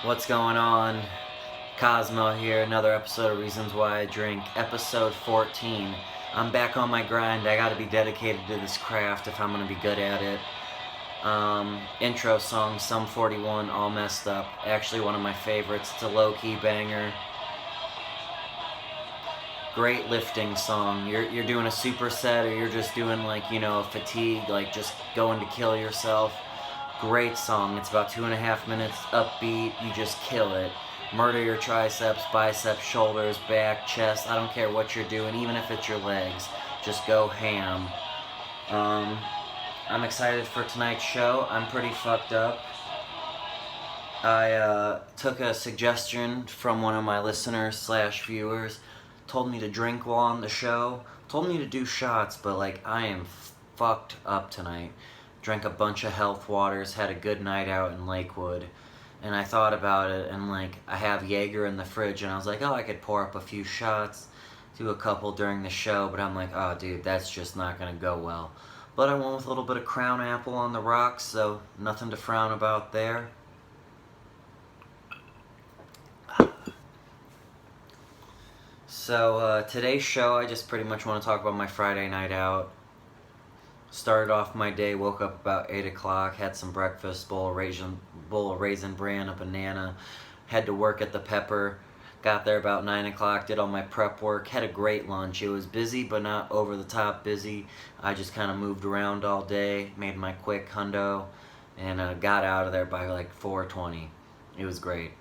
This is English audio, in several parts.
What's going on? Cosmo here, another episode of Reasons Why I Drink, episode 14. I'm back on my grind. I gotta be dedicated to this craft if I'm gonna be good at it. Intro song, Sum 41, All Messed Up. Actually, one of my favorites. It's a low-key banger. Great lifting song. You're doing a superset or you're just doing a fatigue, like just going to kill yourself. Great song. It's about 2.5 minutes, upbeat. You just kill it. Murder your triceps, biceps, shoulders, back, chest. I don't care what you're doing, even if it's your legs. Just go ham. I'm excited for tonight's show. I'm pretty fucked up. I took a suggestion from one of my listeners slash viewers. Told me to drink while on the show. Told me to do shots, but I am fucked up tonight. Drank a bunch of health waters, had a good night out in Lakewood. And I thought about it, and I have Jaeger in the fridge, and I was like, oh, I could pour up a few shots, do a couple during the show, but I'm like, oh, dude, that's just not gonna go well. But I went with a little bit of Crown Apple on the rocks, so nothing to frown about there. So today's show, I just pretty much want to talk about my Friday night out. Started off my day, woke up about 8 o'clock, had some breakfast, bowl of raisin bran, a banana, had to work at the Pepper, got there about 9 o'clock, did all my prep work, had a great lunch. It was busy, but not over the top busy. I just kind of moved around all day, made my quick hundo, and got out of there by 4:20. It was great.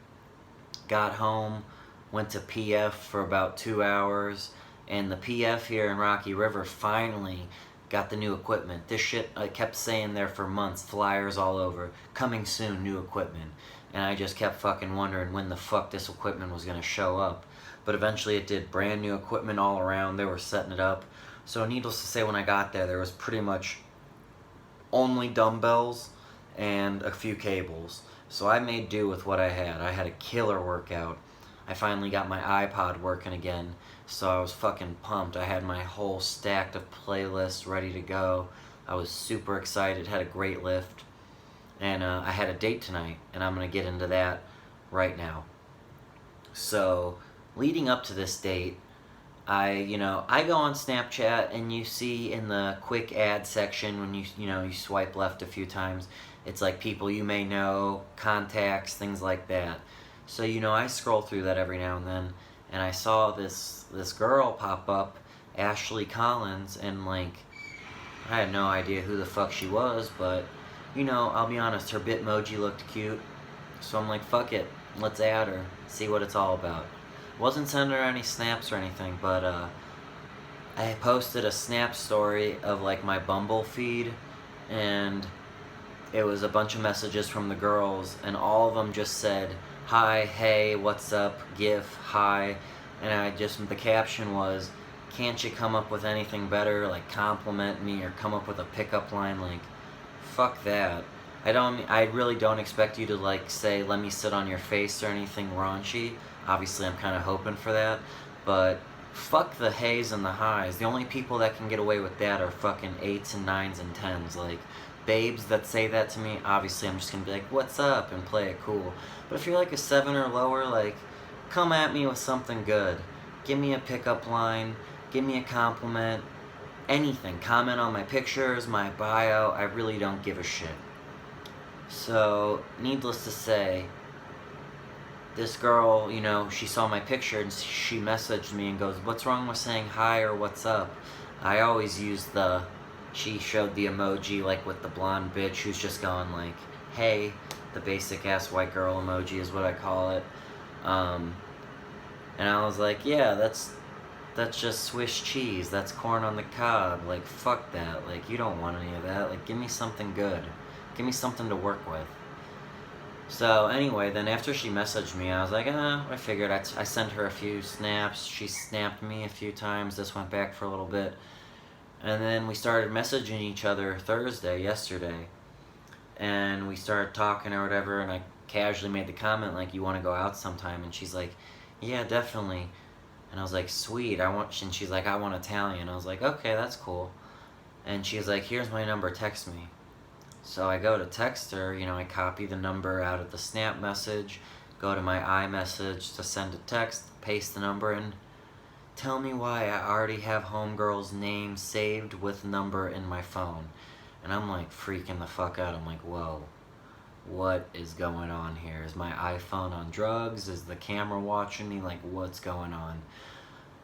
Got home, went to PF for about 2 hours, and the PF here in Rocky River finally got the new equipment. This shit I kept saying there for months, flyers all over, coming soon, new equipment. And I just kept fucking wondering when the fuck this equipment was gonna show up. But eventually it did. Brand new equipment all around. They were setting it up. So needless to say, when I got there was pretty much only dumbbells and a few cables. So I made do with what I had. I had a killer workout. I finally got my iPod working again, so I was fucking pumped. I had my whole stack of playlists ready to go. I was super excited, had a great lift, and I had a date tonight, and I'm going to get into that right now. So, leading up to this date, I go on Snapchat, and you see in the quick ad section when you swipe left a few times, it's like people you may know, contacts, things like that. So I scroll through that every now and then, and I saw this girl pop up, Ashley Collins, and I had no idea who the fuck she was, but I'll be honest, her Bitmoji looked cute, so I'm like, fuck it, let's add her, see what it's all about. Wasn't sending her any snaps or anything, but I posted a snap story of my Bumble feed, and it was a bunch of messages from the girls, and all of them just said, hi, hey, what's up, gif, hi, and the caption was, can't you come up with anything better, compliment me, or come up with a pickup line, fuck that. I really don't expect you to say, let me sit on your face or anything raunchy. Obviously I'm kind of hoping for that, but fuck the hays and the highs. The only people that can get away with that are fucking 8s and 9s and 10s, babes that say that to me, obviously I'm just gonna be like, what's up, and play it cool. But if you're a 7 or lower, come at me with something good. Give me a pickup line, give me a compliment, anything. Comment on my pictures, my bio, I really don't give a shit. So, needless to say, this girl, she saw my picture and she messaged me and goes, what's wrong with saying hi or what's up? I always use she showed the emoji with the blonde bitch who's just going hey, the basic ass white girl emoji is what I call it. And I was like, yeah, that's just Swiss cheese, that's corn on the cob, fuck that, you don't want any of that, give me something good, give me something to work with. So anyway, then after she messaged me, I was like, I figured I sent her a few snaps, she snapped me a few times, this went back for a little bit. And then we started messaging each other yesterday, and we started talking or whatever, and I casually made the comment, you want to go out sometime? And she's like, yeah, definitely. And I was like, sweet, and she's like, I want Italian. I was like, okay, that's cool. And she's like, here's my number, text me. So I go to text her, I copy the number out of the snap message, go to my iMessage to send a text, paste the number in. Tell me why I already have homegirl's name saved with number in my phone. And I'm like freaking the fuck out. I'm like, whoa, what is going on here? Is my iPhone on drugs? Is the camera watching me? Like, what's going on?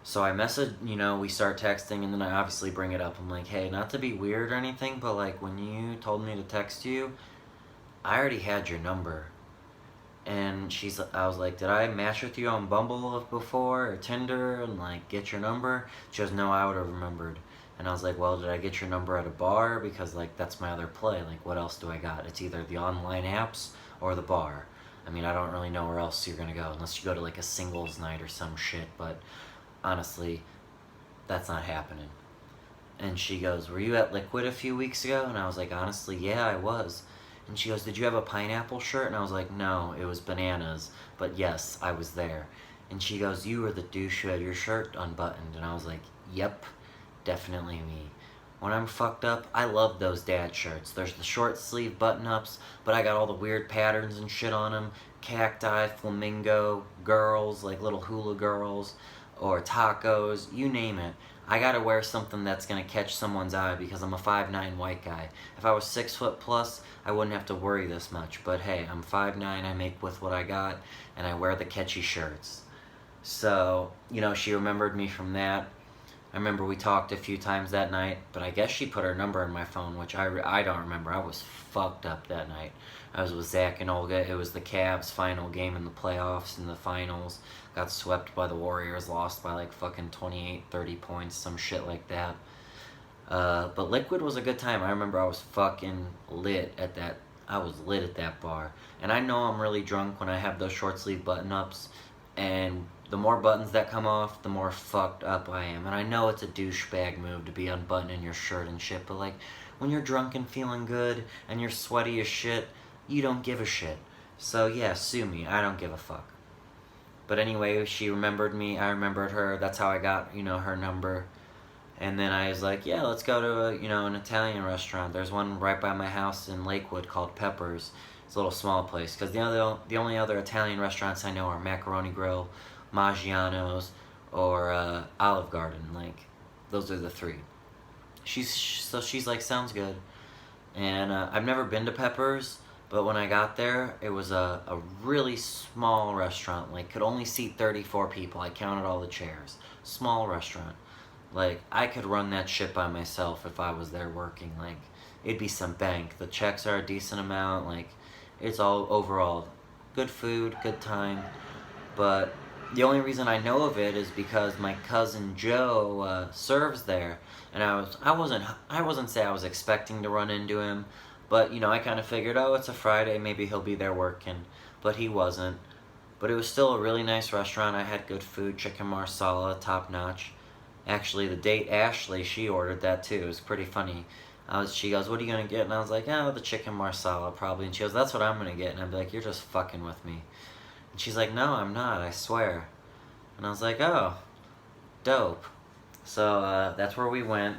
So I message, we start texting, and then I obviously bring it up. I'm like, hey, not to be weird or anything, but like when you told me to text you, I already had your number. And I was like, did I match with you on Bumble before or Tinder and like get your number? She goes, no, I would have remembered. And I was like, well, did I get your number at a bar? Because like that's my other play. Like, what else do I got? It's either the online apps or the bar. I mean, I don't really know where else you're gonna go unless you go to like a singles night or some shit. But honestly, that's not happening. And she goes, were you at Liquid a few weeks ago? And I was like, honestly, yeah, I was. And she goes, did you have a pineapple shirt? And I was like, no, it was bananas. But yes, I was there. And she goes, you were the douche who had your shirt unbuttoned. And I was like, yep, definitely me. When I'm fucked up, I love those dad shirts. There's the short sleeve button-ups, but I got all the weird patterns and shit on them. Cacti, flamingo, girls, like little hula girls, or tacos, you name it. I gotta wear something that's gonna catch someone's eye because I'm a 5'9" white guy. If I was 6 foot plus, I wouldn't have to worry this much. But hey, I'm 5'9", I make with what I got, and I wear the catchy shirts. So, she remembered me from that. I remember we talked a few times that night, but I guess she put her number in my phone, which I don't remember. I was fucked up that night. I was with Zach and Olga. It was the Cavs' final game in the playoffs, in the finals. Got swept by the Warriors, lost by like fucking 28, 30 points, some shit like that. But Liquid was a good time. I remember I was fucking lit at that. I was lit at that bar. And I know I'm really drunk when I have those short sleeve button-ups. And the more buttons that come off, the more fucked up I am. And I know it's a douchebag move to be unbuttoning your shirt and shit, but like, when you're drunk and feeling good, and you're sweaty as shit, you don't give a shit. So yeah, sue me, I don't give a fuck. But anyway, she remembered me, I remembered her, that's how I got, her number. And then I was like, yeah, let's go to an Italian restaurant. There's one right by my house in Lakewood called Peppers. It's a little small place, because the only other Italian restaurants I know are Macaroni Grill, Maggiano's, or Olive Garden. Like, those are the three. She's like, sounds good. And I've never been to Peppers, but when I got there, it was a really small restaurant. Like, could only seat 34 people. I counted all the chairs. Small restaurant. Like, I could run that shit by myself if I was there working. Like, it'd be some bank. The checks are a decent amount. Like, it's all overall good food, good time. But the only reason I know of it is because my cousin Joe serves there, and I wasn't say I was expecting to run into him, but I kind of figured, oh, it's a Friday, maybe he'll be there working, but he wasn't. But it was still a really nice restaurant. I had good food, chicken marsala, top notch. Actually, the date Ashley, she ordered that too. It was pretty funny. She goes, what are you gonna get? And I was like, oh, the chicken marsala probably. And she goes, that's what I'm gonna get. And I'd be like, you're just fucking with me. And she's like, no, I'm not, I swear. And I was like, oh, dope. So that's where we went.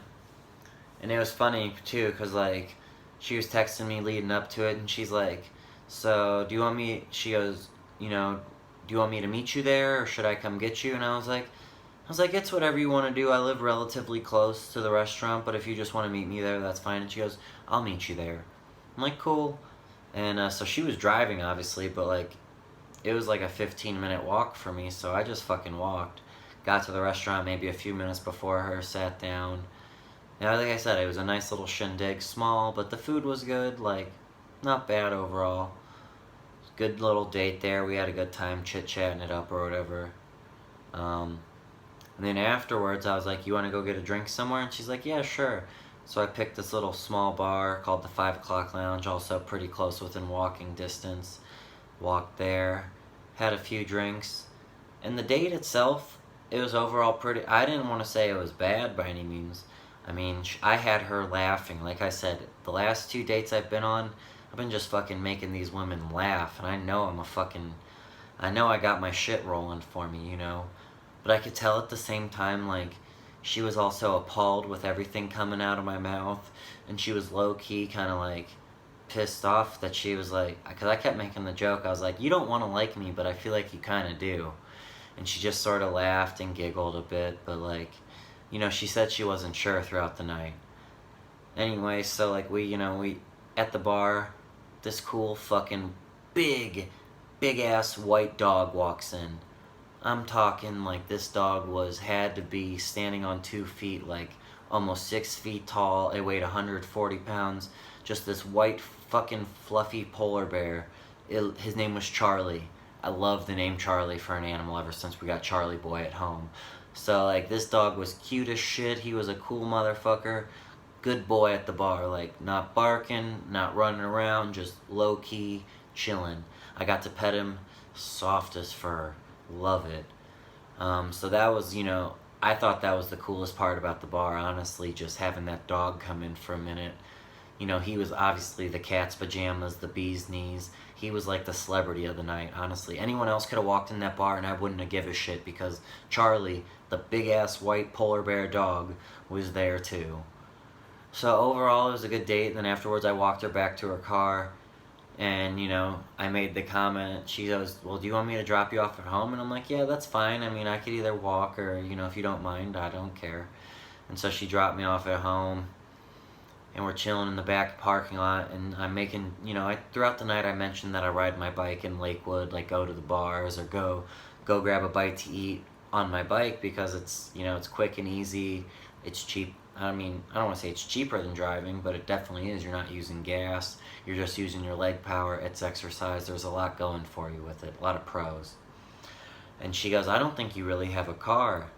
And it was funny too, because like, she was texting me leading up to it, and she's like, so do you want me, she goes, do you want me to meet you there, or should I come get you? And I was like, it's whatever you want to do. I live relatively close to the restaurant, but if you just want to meet me there, that's fine. And she goes, I'll meet you there. I'm like, cool. And so she was driving, obviously, but like, it was like a 15-minute walk for me, so I just fucking walked. Got to the restaurant maybe a few minutes before her, sat down. Yeah, like I said, it was a nice little shindig, small, but the food was good, like, not bad overall. Good little date there, we had a good time chit-chatting it up or whatever. And then afterwards, I was like, you want to go get a drink somewhere? And she's like, yeah, sure. So I picked this little small bar called the 5 O'Clock Lounge, also pretty close within walking distance. Walked there, had a few drinks. And the date itself, it was overall pretty, I didn't want to say it was bad by any means. I mean, I had her laughing. Like I said, the last 2 dates I've been on, I've been just fucking making these women laugh. And I know I know I got my shit rolling for me, But I could tell at the same time, like, she was also appalled with everything coming out of my mouth. And she was low-key kind of like pissed off that she was like, because I kept making the joke, I was like, you don't want to like me, but I feel like you kind of do. And she just sort of laughed and giggled a bit, but like, you know, she said she wasn't sure throughout the night. Anyway, so like we at the bar, this cool fucking big ass white dog walks in. I'm talking like this dog had to be standing on 2 feet, like almost 6 feet tall. It weighed 140 pounds. Just this white fucking fluffy polar bear. His name was Charlie. I love the name Charlie for an animal ever since we got Charlie Boy at home. So like this dog was cute as shit. He was a cool motherfucker. Good boy at the bar, like not barking, not running around, just low key chilling. I got to pet him, soft as fur, love it. So that was, you know, I thought that was the coolest part about the bar, honestly, just having that dog come in for a minute. You know, he was obviously the cat's pajamas, the bee's knees. He was like the celebrity of the night, honestly. Anyone else could have walked in that bar and I wouldn't have given a shit because Charlie, the big ass white polar bear dog, was there too. So overall, it was a good date. Then afterwards, I walked her back to her car, and you know, I made the comment. She goes, "Well, do you want me to drop you off at home?" And I'm like, "Yeah, that's fine. I mean, I could either walk or, you know, if you don't mind, I don't care." And so she dropped me off at home, and we're chilling in the back parking lot. And I'm making, you know, throughout the night I mentioned that I ride my bike in Lakewood, like go to the bars or go grab a bite to eat on my bike because it's, you know, it's quick and easy. It's cheap. I mean, I don't want to say it's cheaper than driving, but it definitely is. You're not using gas. You're just using your leg power. It's exercise. There's a lot going for you with it. A lot of pros. And she goes, "I don't think you really have a car."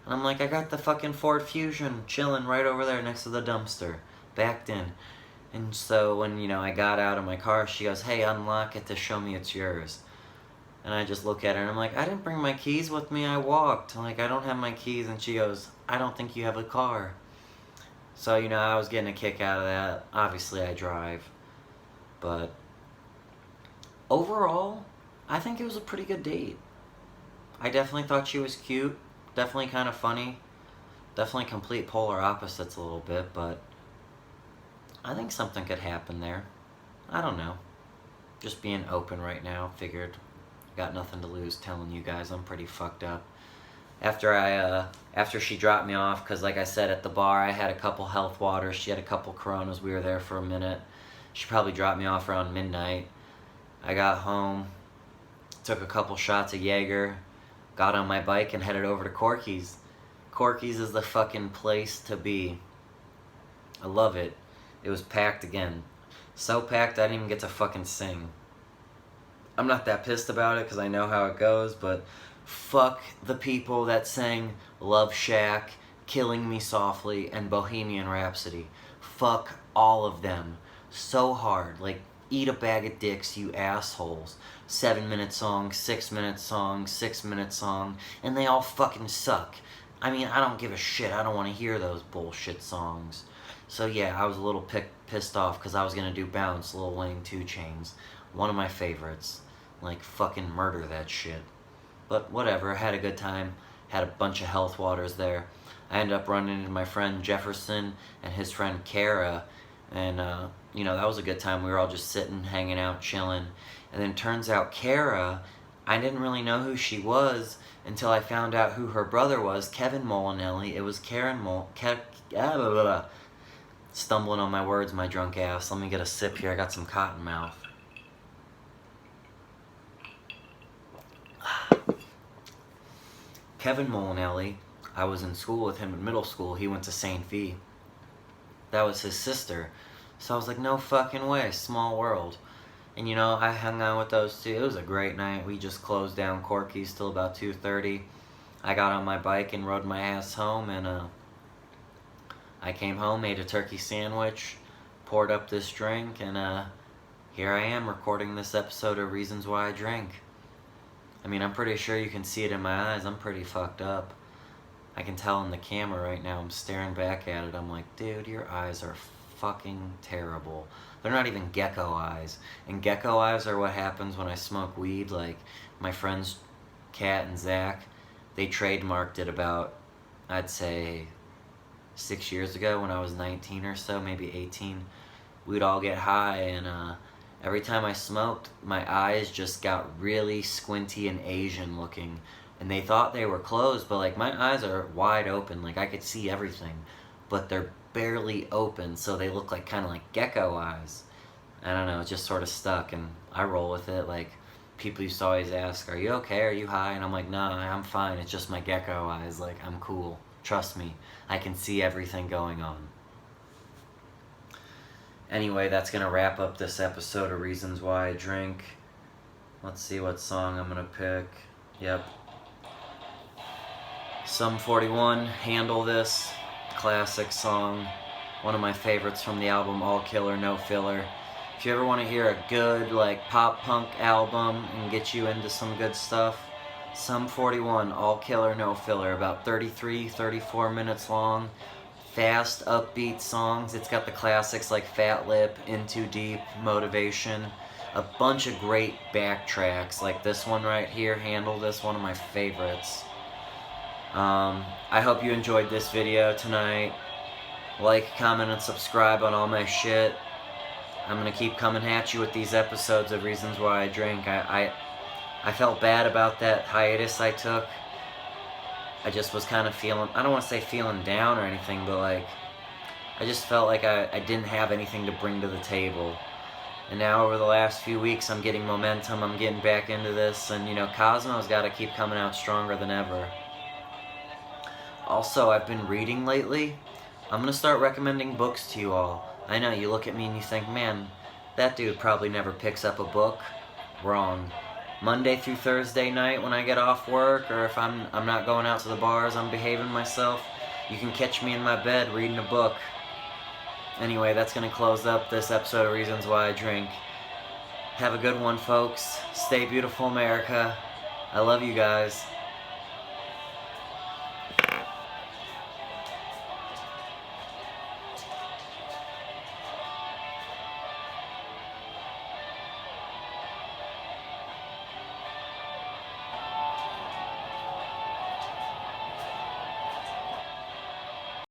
And I'm like, "I got the fucking Ford Fusion chilling right over there next to the dumpster, backed in." And so when, you know, I got out of my car, she goes, "Hey, unlock it to show me it's yours." And I just look at her and I'm like, "I didn't bring my keys with me. I walked. Like, I don't have my keys." And she goes, "I don't think you have a car." So, you know, I was getting a kick out of that. Obviously, I drive. But overall, I think it was a pretty good date. I definitely thought she was cute. Definitely kind of funny. Definitely complete polar opposites a little bit, but I think something could happen there. I don't know. Just being open right now. Figured got nothing to lose telling you guys I'm pretty fucked up. After she dropped me off, because like I said, at the bar I had a couple health waters, she had a couple Coronas, we were there for a minute. She probably dropped me off around midnight. I got home, took a couple shots of Jaeger, got on my bike and headed over to Corky's. Corky's is the fucking place to be. I love it. It was packed again. So packed I didn't even get to fucking sing. I'm not that pissed about it because I know how it goes, but fuck the people that sang Love Shack, Killing Me Softly, and Bohemian Rhapsody. Fuck all of them. So hard. Like, eat a bag of dicks, you assholes. 7-minute song, 6-minute song, 6-minute song, and they all fucking suck. I mean, I don't give a shit. I don't want to hear those bullshit songs. So yeah, I was a little pissed off because I was going to do Bounce, Lil Wayne 2 Chainz. One of my favorites. Like, fucking murder that shit. But whatever, I had a good time. Had a bunch of health waters there. I ended up running into my friend Jefferson and his friend Kara. And, you know, that was a good time. We were all just sitting, hanging out, chilling. And then turns out Kara, I didn't really know who she was until I found out who her brother was, Kevin Molinelli. It was Stumbling on my words, my drunk ass. Let me get a sip here. I got some cotton mouth. Kevin Molinelli, I was in school with him in middle school. He went to St. V. That was his sister. So I was like, no fucking way, small world. And you know, I hung out with those two. It was a great night. We just closed down Corky's till about 2:30. I got on my bike and rode my ass home, and I came home, ate a turkey sandwich, poured up this drink, and here I am recording this episode of Reasons Why I Drink. I mean, I'm pretty sure you can see it in my eyes. I'm pretty fucked up. I can tell in the camera right now. I'm staring back at it. I'm like, dude, your eyes are fucking terrible. They're not even gecko eyes. And gecko eyes are what happens when I smoke weed. Like, my friends, Kat and Zach, they trademarked it about, I'd say, 6 years ago when I was 19 or so, maybe 18. we'd all get high, and every time I smoked, my eyes just got really squinty and Asian looking. And they thought they were closed, but like my eyes are wide open, like I could see everything, but they're barely open, so they look like kind of like gecko eyes. I don't know, it just sort of stuck, and I roll with it. Like, people used to always ask, "Are you okay? Are you high?" And I'm like, "Nah, I'm fine. It's just my gecko eyes. Like, I'm cool. Trust me. I can see everything going on." Anyway, that's gonna wrap up this episode of Reasons Why I Drink. Let's see what song I'm gonna pick. Yep. Sum 41, Handle This. Classic song. One of my favorites from the album All Killer, No Filler. If you ever want to hear a good, like, pop punk album and get you into some good stuff, Sum 41, All Killer, No Filler. About 33, 34 minutes long. Fast, upbeat songs. It's got the classics like Fat Lip, In Too Deep, Motivation. A bunch of great backtracks, like this one right here, Handle This, one of my favorites. I hope you enjoyed this video tonight. Like, comment, and subscribe on all my shit. I'm gonna keep coming at you with these episodes of Reasons Why I Drink. I felt bad about that hiatus I took. I just was kind of feeling, I don't want to say feeling down or anything, but like, I just felt like I didn't have anything to bring to the table. And now over the last few weeks, I'm getting momentum, I'm getting back into this, and you know, Cosmo's got to keep coming out stronger than ever. Also, I've been reading lately. I'm gonna start recommending books to you all. I know, you look at me and you think, man, that dude probably never picks up a book. Wrong. Monday through Thursday night when I get off work, or if I'm not going out to the bars, I'm behaving myself, you can catch me in my bed reading a book. Anyway, that's gonna close up this episode of Reasons Why I Drink. Have a good one, folks. Stay beautiful, America. I love you guys.